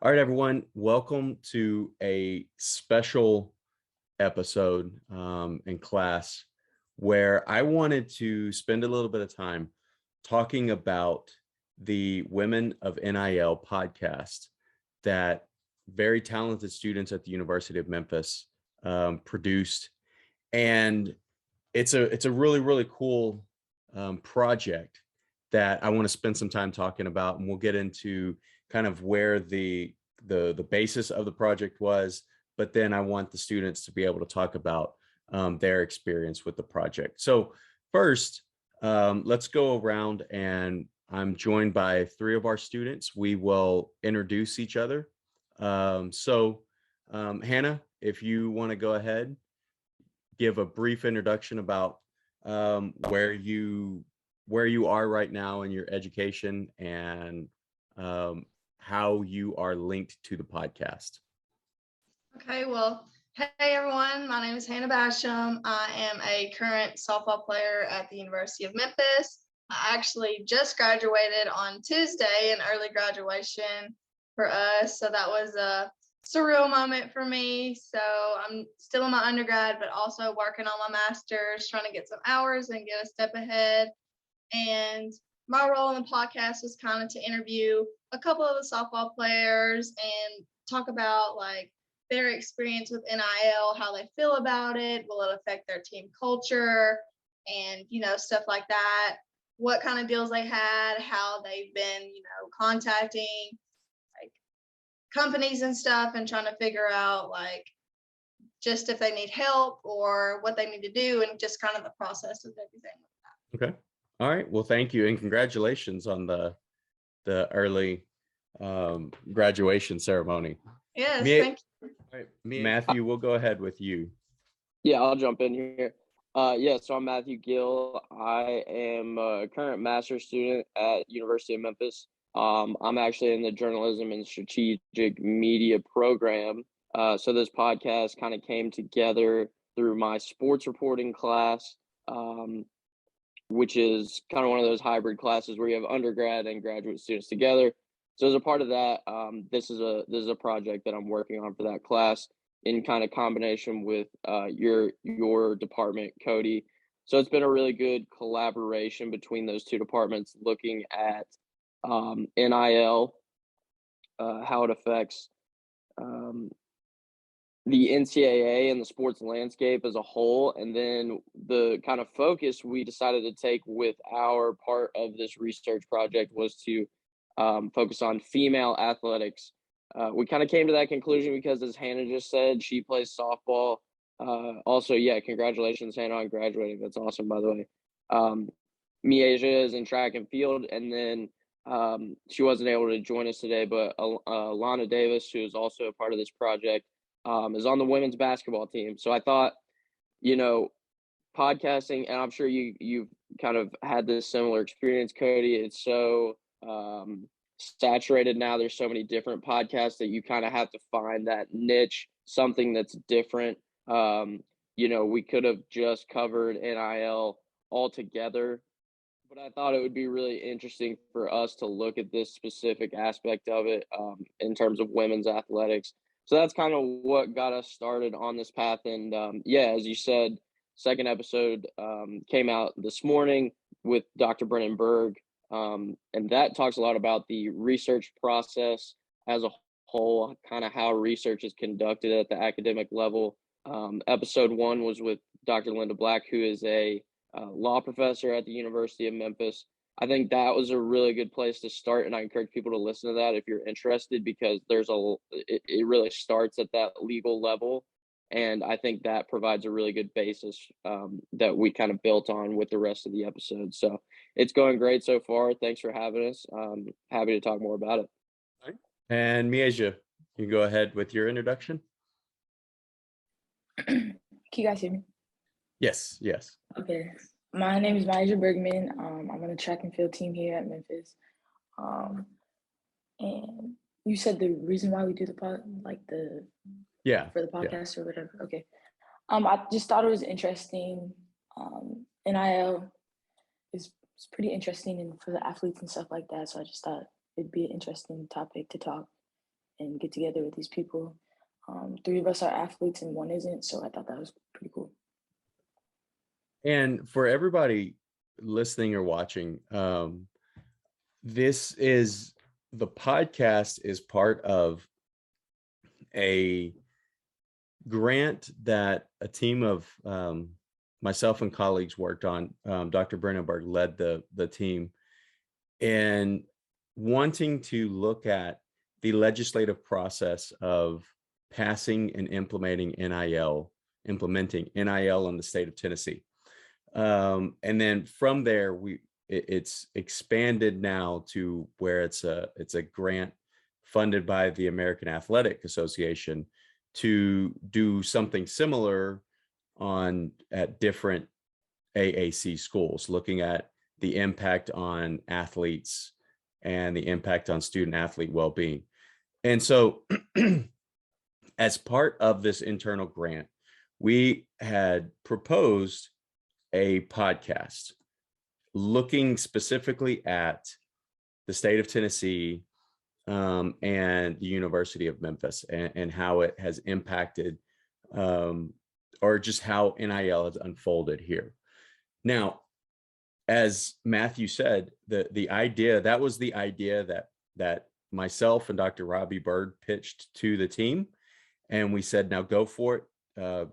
All right, everyone, welcome to a special episode in class where I wanted to spend a little bit of time talking about the Women of NIL podcast that very talented students at the University of Memphis produced. And it's a really cool project that I want to spend some time talking about, and we'll get into kind of where the basis of the project was, but then I want the students to be able to talk about their experience with the project. So first, let's go around, and I'm joined by three of our students. We will introduce each other. Hannah, if you want to go ahead, give a brief introduction about where you are right now in your education and how you are linked to the podcast. Okay, well, hey everyone, my name is Hannah Basham. I am a current softball player at the University of Memphis. I actually just graduated on Tuesday, an early graduation for us, so that was a surreal moment for me. So I'm still in my undergrad, but also working on my master's, trying to get some hours and get a step ahead. And my role in the podcast was kind of to interview a couple of the softball players and talk about like their experience with NIL, how they feel about it, will it affect their team culture, and stuff like that. What kind of deals they had, how they've been, contacting like companies and stuff, and trying to figure out like just if they need help or what they need to do, and just kind of the process of everything with that. Okay. All right. Well, thank you, and congratulations on the early graduation ceremony. Yes, thank you. All right, Matthew, we'll go ahead with you. Yeah, I'll jump in here. So I'm Matthew Gill. I am a current master's student at University of Memphis. I'm actually in the journalism and strategic media program. So this podcast kind of came together through my sports reporting class, which is kind of one of those hybrid classes where you have undergrad and graduate students together. So as a part of that, this is a project that I'm working on for that class in kind of combination with your department, Cody. So it's been a really good collaboration between those two departments, looking at NIL, how it affects the NCAA and the sports landscape as a whole. And then the kind of focus we decided to take with our part of this research project was to focus on female athletics. We kind of came to that conclusion because, as Hannah just said, she plays softball. Also, yeah, congratulations, Hannah, on graduating. That's awesome, by the way. Miaja is in track and field, and then she wasn't able to join us today, but Lana Davis, who is also a part of this project, is on the women's basketball team. So I thought, podcasting, and I'm sure you've kind of had this similar experience, Cody. It's so saturated now. There's so many different podcasts that you kind of have to find that niche, something that's different. We could have just covered NIL altogether, but I thought it would be really interesting for us to look at this specific aspect of it in terms of women's athletics. So that's kind of what got us started on this path. And as you said, second episode came out this morning with Dr. Brennan Berg. And that talks a lot about the research process as a whole, kind of how research is conducted at the academic level. Episode 1 was with Dr. Linda Black, who is a law professor at the University of Memphis. I think that was a really good place to start, and I encourage people to listen to that if you're interested, because it really starts at that legal level, and I think that provides a really good basis that we kind of built on with the rest of the episodes. So it's going great so far. Thanks for having us. Happy to talk more about it. All right. And Miaja, you can go ahead with your introduction. Can you guys hear me? Yes. Okay. My name is Miaja Bergman. I'm on the track and field team here at Memphis. And you said the reason why we do the for the podcast or whatever. Okay. I just thought it was interesting. NIL is pretty interesting and for the athletes and stuff like that. So I just thought it'd be an interesting topic to talk. and get together with these people. 3 of us are athletes and 1 isn't, so I thought that was pretty cool. And for everybody listening or watching, this is the podcast is part of a grant that a team of myself and colleagues worked on. Dr. Brennenberg led the team in wanting to look at the legislative process of passing and implementing NIL in the state of Tennessee. And then from there, it's expanded now to where it's a grant funded by the American Athletic Association to do something similar at different AAC schools, looking at the impact on athletes and the impact on student athlete well-being. And so as part of this internal grant, we had proposed a podcast looking specifically at the state of Tennessee and the University of Memphis and how it has impacted or just how NIL has unfolded here. Now, as Matthew said, the idea that myself and Dr. Robbie Bird pitched to the team, and we said, now go for it.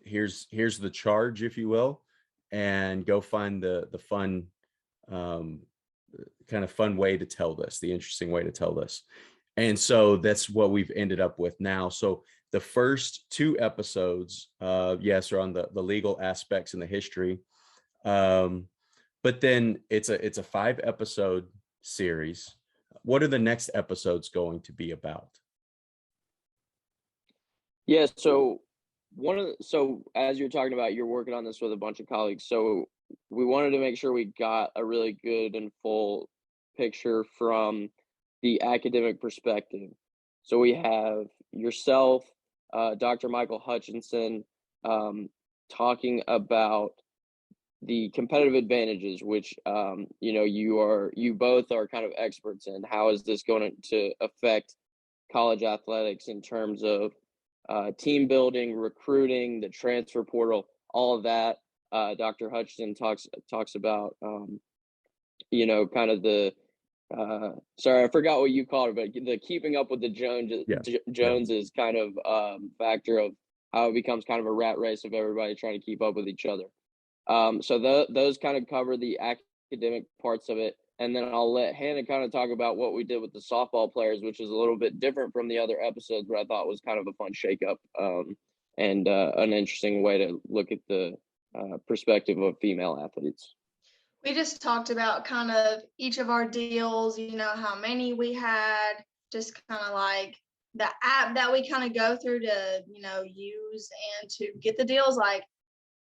Here's the charge, if you will, and go find the fun kind of fun way to tell this, the interesting way to tell this. And so that's what we've ended up with now. So the first 2 episodes, yes, are on the legal aspects and the history. But then it's a 5-episode series. What are the next episodes going to be about? Yeah, so as you're talking about, you're working on this with a bunch of colleagues. So we wanted to make sure we got a really good and full picture from the academic perspective. So we have yourself, Dr. Michael Hutchinson, talking about the competitive advantages, which you both are kind of experts in. How is this going to affect college athletics in terms of team building, recruiting, the transfer portal, all of that? Dr. Hutchinson talks about kind of the sorry, I forgot what you called it, but the keeping up with the Joneses kind of factor of how it becomes kind of a rat race of everybody trying to keep up with each other. So those kind of cover the academic parts of it. And then I'll let Hannah kind of talk about what we did with the softball players, which is a little bit different from the other episodes, but I thought was kind of a fun shakeup and an interesting way to look at the perspective of female athletes. We just talked about kind of each of our deals, how many we had, just kind of like the app that we kind of go through to, use and to get the deals, like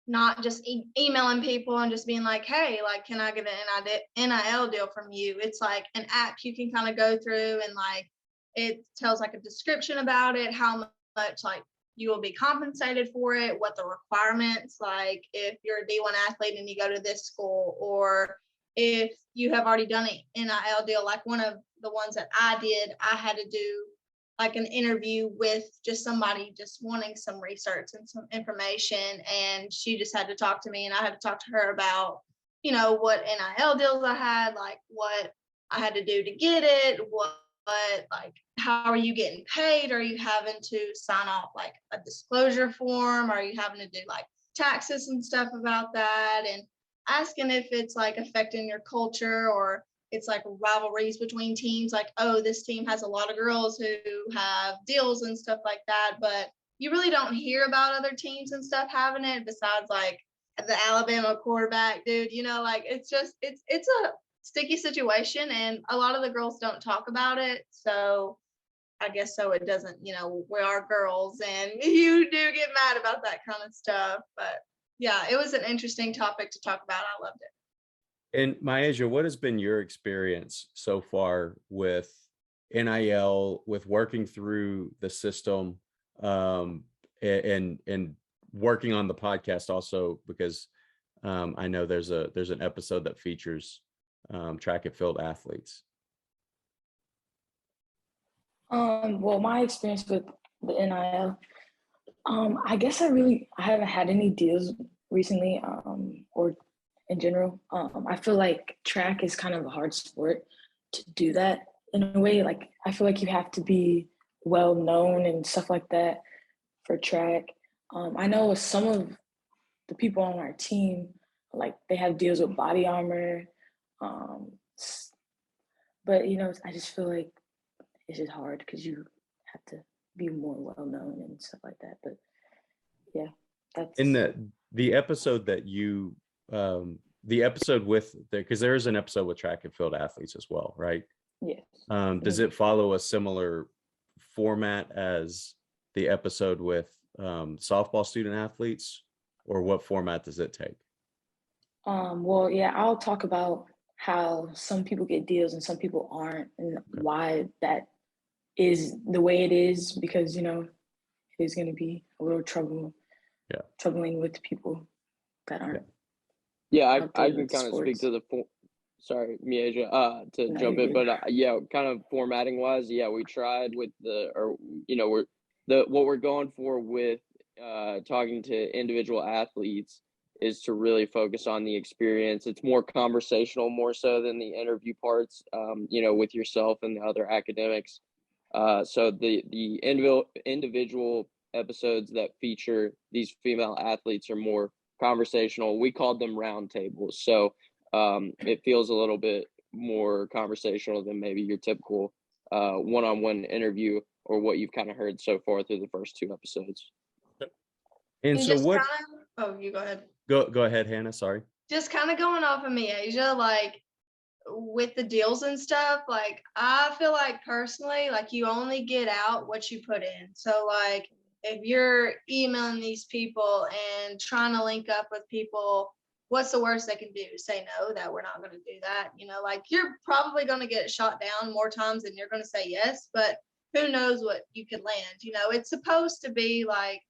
not just emailing people and just being like, hey, like, can I get an NIL deal from you? It's like an app you can kind of go through and like, it tells like a description about it, how much like you will be compensated for it, what the requirements, like if you're a D1 athlete and you go to this school, or if you have already done an NIL deal, like one of the ones that I did, I had to do like an interview with just somebody just wanting some research and some information, and she just had to talk to me and I had to talk to her about, what NIL deals I had, like what I had to do to get it, what like how are you getting paid? Are you having to sign off like a disclosure form? Are you having to do like taxes and stuff about that? And asking if it's like affecting your culture, or it's like rivalries between teams, like, oh, this team has a lot of girls who have deals and stuff like that, but you really don't hear about other teams and stuff having it besides like the Alabama quarterback dude, like it's a sticky situation and a lot of the girls don't talk about it. So I guess so it doesn't, we are girls and you do get mad about that kind of stuff. But yeah, it was an interesting topic to talk about. I loved it. And Myasia, what has been your experience so far with NIL, with working through the system, and working on the podcast also, because I know there's an episode that features track and field athletes. Well, my experience with the NIL, I guess I haven't had any deals recently, or in general. I feel like track is kind of a hard sport to do that in a way. Like, I feel like you have to be well known and stuff like that for track. I know some of the people on our team, like they have deals with Body Armor, but I just feel like it's just hard because you have to be more well known and stuff like that. But yeah, that's in the episode that you the episode with because there is an episode with track and field athletes as well, right? Yes. Does it follow a similar format as the episode with softball student athletes, or what format does it take? Well, yeah, I'll talk about how some people get deals and some people aren't, and why that is the way it is, because it is going to be a little troubling with people that aren't. Yeah, I can kind of speak to the sorry, Miaja, to jump in, but yeah, kind of formatting wise, yeah, we tried with what we're going for with talking to individual athletes is to really focus on the experience. It's more conversational, more so than the interview parts, with yourself and the other academics. So the individual episodes that feature these female athletes are more conversational. We called them round tables. So it feels a little bit more conversational than maybe your typical one-on-one interview or what you've kind of heard so far through the first 2 episodes. And so what? You go ahead. Go ahead, Hannah. Sorry. Just kind of going off of me, Asia, like with the deals and stuff, like I feel like personally, like you only get out what you put in. So like if you're emailing these people and trying to link up with people, what's the worst they can do? Say no, that we're not going to do that. Like you're probably going to get shot down more times than you're going to say yes, but who knows what you could land. It's supposed to be like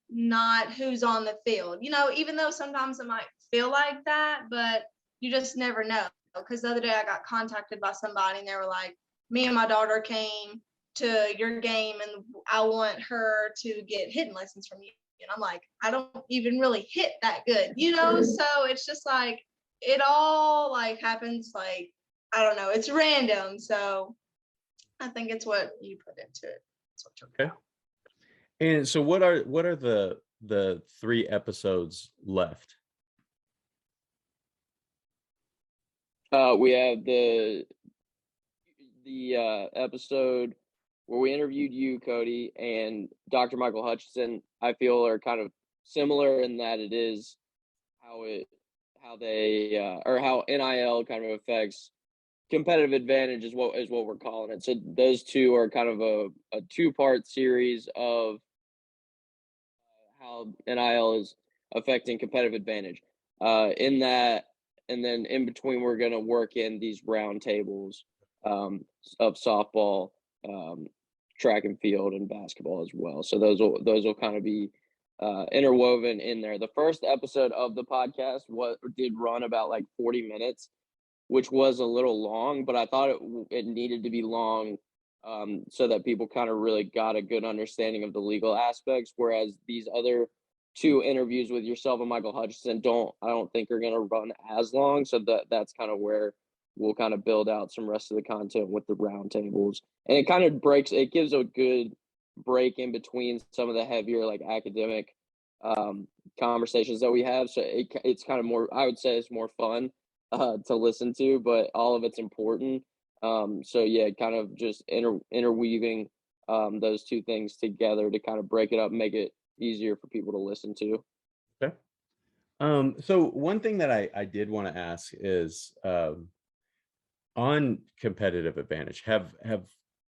not who's on the field, even though sometimes it might feel like that, but you just never know. Because the other day I got contacted by somebody and they were like, me and my daughter came to your game and I want her to get hitting lessons from you. And I'm like, I don't even really hit that good, So it's just like, it all like happens like, I don't know, it's random. So I think it's what you put into it. That's what you're okay. And so what are the 3 episodes left? We have the episode where we interviewed you, Cody, and Dr. Michael Hutchinson. I feel are kind of similar in that it is how NIL kind of affects competitive advantage is what we're calling it. So those 2 are kind of a 2-part series of how NIL is affecting competitive advantage. In that, and then in between, we're going to work in these round tables of softball, track and field, and basketball as well. So those will kind of be interwoven in there. The first episode of the podcast did run about like 40 minutes, which was a little long, but I thought it needed to be long so that people kind of really got a good understanding of the legal aspects. Whereas these other 2 interviews with yourself and Michael Hutchinson I don't think are going to run as long. So that's kind of where we'll kind of build out some rest of the content with the roundtables. And it gives a good break in between some of the heavier like academic conversations that we have. So it's kind of more, I would say it's more fun to listen to, but all of it's important. So yeah, kind of just interweaving those 2 things together to kind of break it up and make it easier for people to listen to. Okay. So one thing that I did want to ask is on competitive advantage, have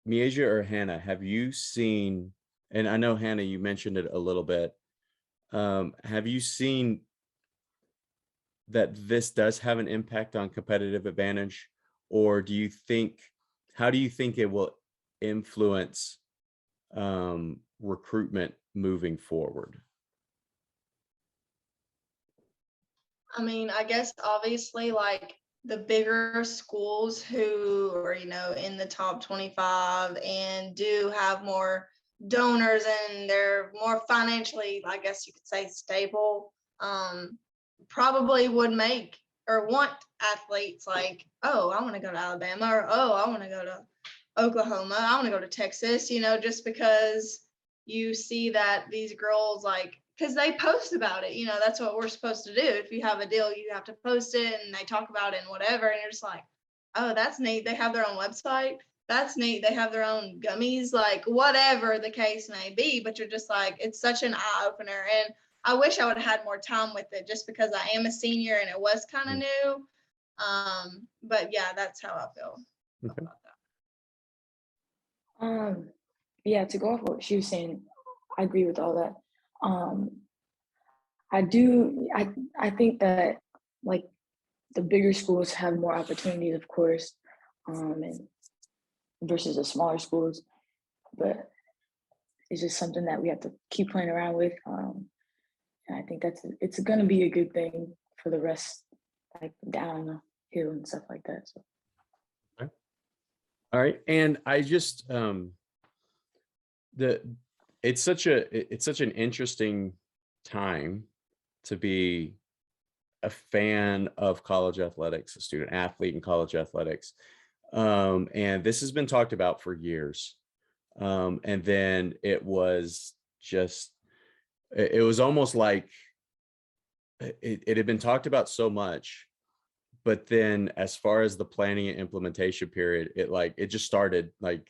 Miaja or Hannah, have you seen, and I know Hannah, you mentioned it a little bit, have you seen that this does have an impact on competitive advantage, or how do you think it will influence recruitment moving forward? I mean, I guess obviously like the bigger schools who are, in the top 25 and do have more donors and they're more financially, I guess you could say, stable, probably would make or want athletes like, oh, I want to go to Alabama, or oh, I want to go to Oklahoma, I want to go to Texas, just because you see that these girls, like, because they post about it, that's what we're supposed to do. If you have a deal, you have to post it, and they talk about it and whatever, and you're just like, oh, that's neat. They have their own website. That's neat. They have their own gummies, like whatever the case may be, but you're just like, it's such an eye opener. And I wish I would have had more time with it just because I am a senior and it was kind of new. But yeah, that's how I feel about that. Yeah, to go off what she was saying, I agree with all that. I think that like the bigger schools have more opportunities, of course, and versus the smaller schools, but it's just something that we have to keep playing around with. And I think it's going to be a good thing for the rest, like down the hill and stuff like that. So. Okay. All right, and I just it's such an interesting time to be a fan of college athletics, a student athlete in college athletics. And this has been talked about for years. And then it was almost like it had been talked about so much, but then as far as the planning and implementation period, it just started like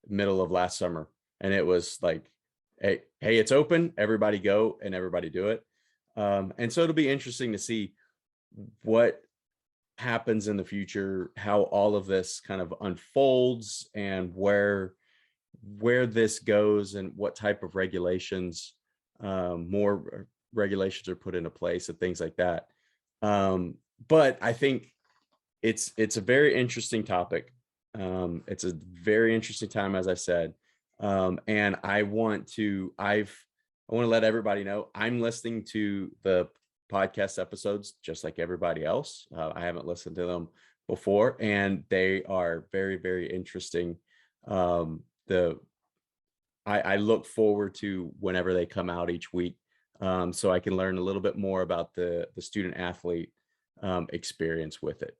middle of last summer. And it was like, hey, it's open, everybody go, and everybody do it. And so it'll be interesting to see what happens in the future, how all of this kind of unfolds, and where this goes, and what type of regulations, more regulations are put into place and things like that. But I think it's a very interesting topic. It's a very interesting time, as I said. And I want to let everybody know I'm listening to the podcast episodes just like everybody else. I haven't listened to them before, and they are very, very interesting. I look forward to whenever they come out each week, so I can learn a little bit more about the student athlete experience with it.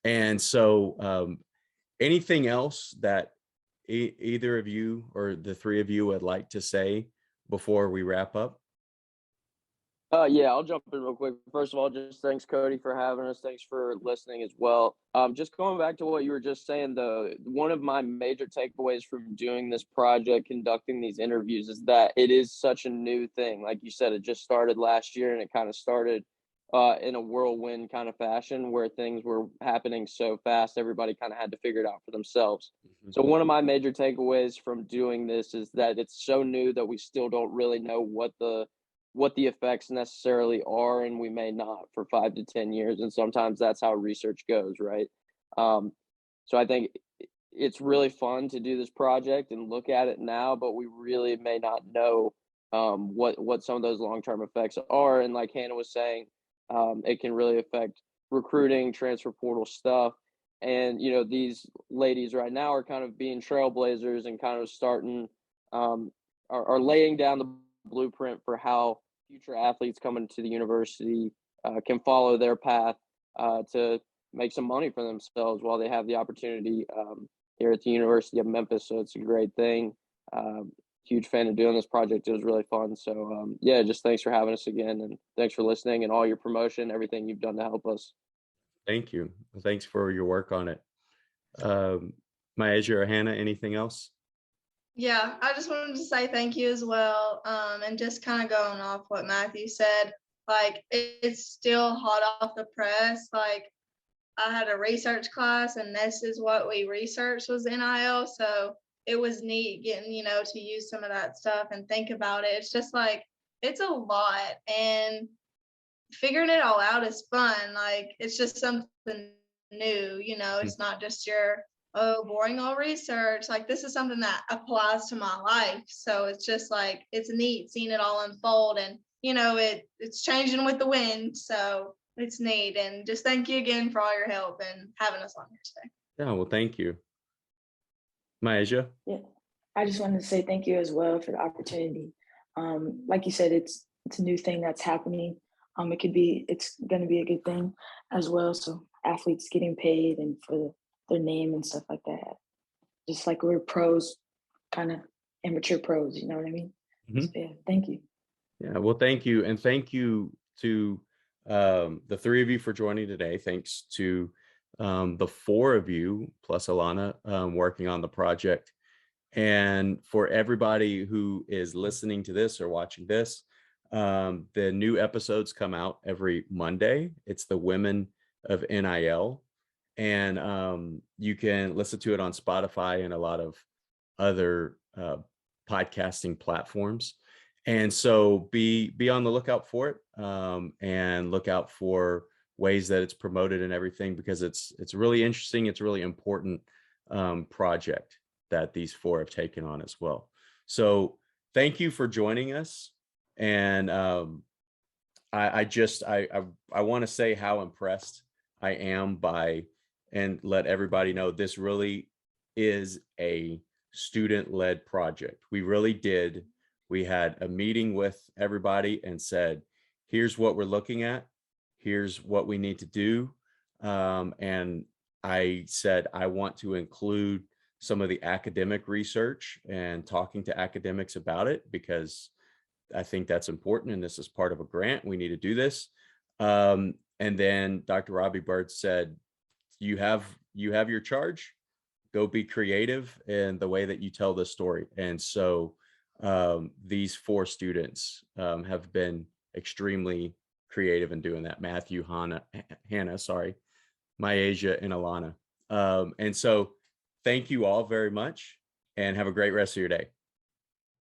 And so anything else that either of you or the three of you would like to say before we wrap up? Yeah, I'll jump in real quick. First of all, just thanks, Cody, for having us. Thanks for listening as well. Just going back to what you were just saying, one of my major takeaways from doing this project, conducting these interviews, is that it is such a new thing. Like you said, it just started last year, and it kind of started in a whirlwind kind of fashion where things were happening so fast, everybody kind of had to figure it out for themselves. Mm-hmm. So one of my major takeaways from doing this is that it's so new that we still don't really know what the effects necessarily are, and we may not for 5 to 10 years. And sometimes that's how research goes, right? So I think it's really fun to do this project and look at it now, but we really may not know what some of those long-term effects are. And like Hannah was saying, it can really affect recruiting, transfer portal stuff. And, these ladies right now are kind of being trailblazers and kind of starting, are laying down the blueprint for how future athletes coming to the university can follow their path to make some money for themselves while they have the opportunity here at the University of Memphis. So it's a great thing. Huge fan of doing this project. It was really fun. So yeah, just thanks for having us again, and thanks for listening and all your promotion, everything you've done to help us. Thank you. Thanks for your work on it. Maisha or Hannah, anything else? Yeah, I just wanted to say thank you as well. And just kind of going off what Matthew said, like it's still hot off the press. Like I had a research class, and this is what we researched was NIL. So it was neat getting, to use some of that stuff and think about it. It's just like, it's a lot, and figuring it all out is fun. Like it's just something new, it's not just your, oh, boring old research. Like this is something that applies to my life. So it's just like, it's neat seeing it all unfold, and it's changing with the wind. So it's neat. And just thank you again for all your help and having us on here today. Yeah, well, thank you. Maisha? Yeah, I just wanted to say thank you as well for the opportunity. Like you said, it's a new thing that's happening. It's going to be a good thing as well. So athletes getting paid and for their name and stuff like that. Just like we're pros, kind of amateur pros, you know what I mean? Mm-hmm. So, yeah, thank you. Yeah, well, thank you. And thank you to the three of you for joining today. Thanks to the four of you plus Alana working on the project. And for everybody who is listening to this or watching this, the new episodes come out every Monday. It's the Women of NIL. And you can listen to it on Spotify and a lot of other podcasting platforms. And so be on the lookout for it, and look out for ways that it's promoted and everything, because it's really interesting. It's a really important project that these four have taken on as well. So thank you for joining us. And I want to say how impressed I am by, and let everybody know this really is a student-led project. We really did. We had a meeting with everybody and said, here's what we're looking at. Here's what we need to do. And I said, I want to include some of the academic research and talking to academics about it, because I think that's important. And this is part of a grant. We need to do this. And then Dr. Robbie Bird said, you have your charge. Go be creative in the way that you tell this story. And so these four students have been extremely creative in doing that. Matthew, Hannah, Maisha, and Alana. And so thank you all very much, and have a great rest of your day.